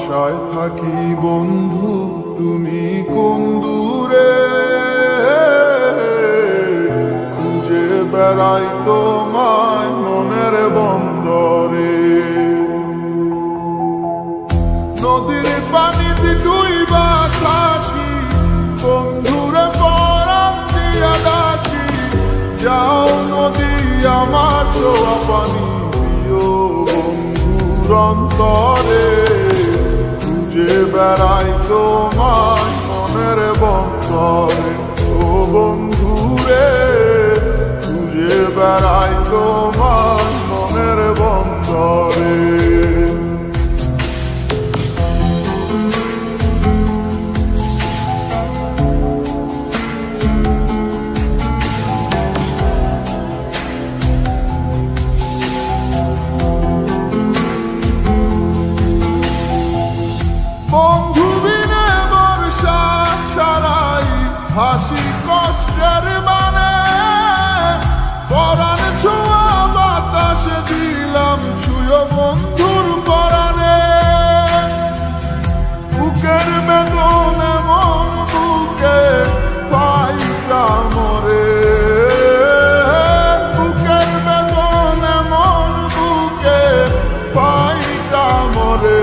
আশায় থাকি বন্ধু তুমি কোন দূরে, খুঁজে বেড়াই তোমায় মনের বন্দরে। নদীর পানিতে ডুইবা থাকি বন্ধুরে পরাণ দিয়া ডাকি, যাও নদী আমার ছোঁয়া পানি দিও বন্ধুর অন্তরে। খুঁজে বেড়াই তোমায় মনের বন্দরে, ও বন্ধুরে খুঁজে বেড়াই তোমায় মনের বন্দরে। বন্ধু বিনে বর্ষা ছাড়াই হাসি কষ্টের মানে, পরাণ ছোঁয়া বাতাসে দিলাম ছুঁয়ো বন্ধুর পরাণে। বুকের বেদন এমন বুকে পাইটা মরে, বুকের বেদন এমন বুকে পাইটা মরে।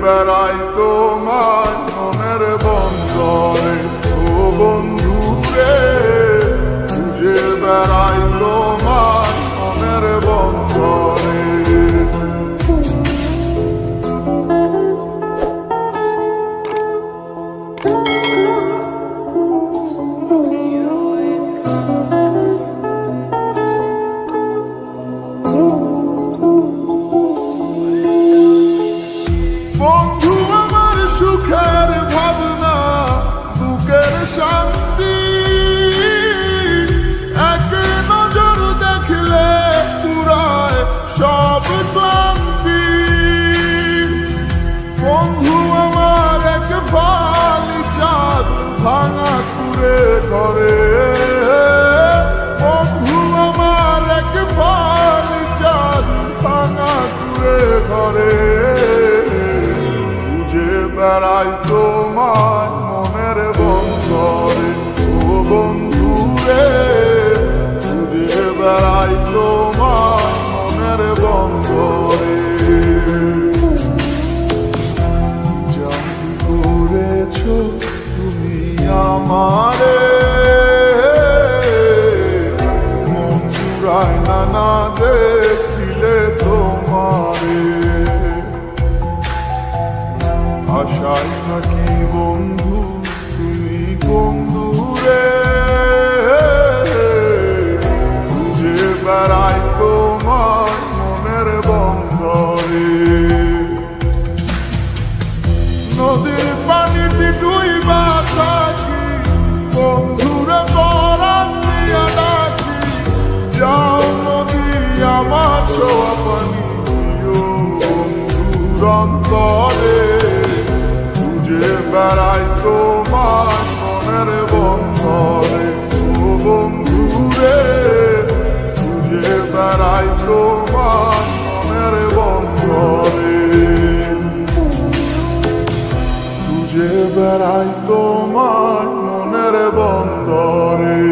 বেড়াই তোমায় মনের বন্দরে, ও বন্ধুরে খুঁজে বেড়াই তোমায় মনের বন্দরে। বন্ধু আমার সুখের ভাবনা বুকের শান্তি, এক নজর দেখলে পুরায় সব ক্লান্তি। বন্ধু আমার এক ফালি চাঁদ ভাঙা কুড়ে করে, বন্ধু আমার এক ফালি চাঁদ ভাঙা কুড়ে করে। বেড়াই তোমায় মনের বন্দরে, ও বন্ধুরে খুঁজে বেড়াই তোমায় মনের বন্দরে। জানি করেছ তুমি আমারে, মন জুড়ায় না দেখিলে তোমারে। আশায় থাকি বন্ধু তুমি কোন দূরে, খুঁজে বেড়াই তোমার মনের বন্দরে। নদীর পানিতে ডুইবা থাকি বন্ধুরে পরাণ দিয়া ডাকি, যাও নদী আমার ছোঁয়া পানি দিও বন্ধুর অন্তরে। খুঁজে বেড়াই তোমায় মনের বন্দরে, ও বন্ধুরে খুঁজে বেড়াই তোমায় মনের বন্দরে। খুঁজে বেড়াই তোমায় মনের বন্দরে,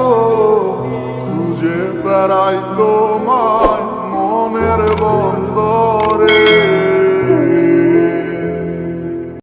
ও খুঁজে বেড়াই তো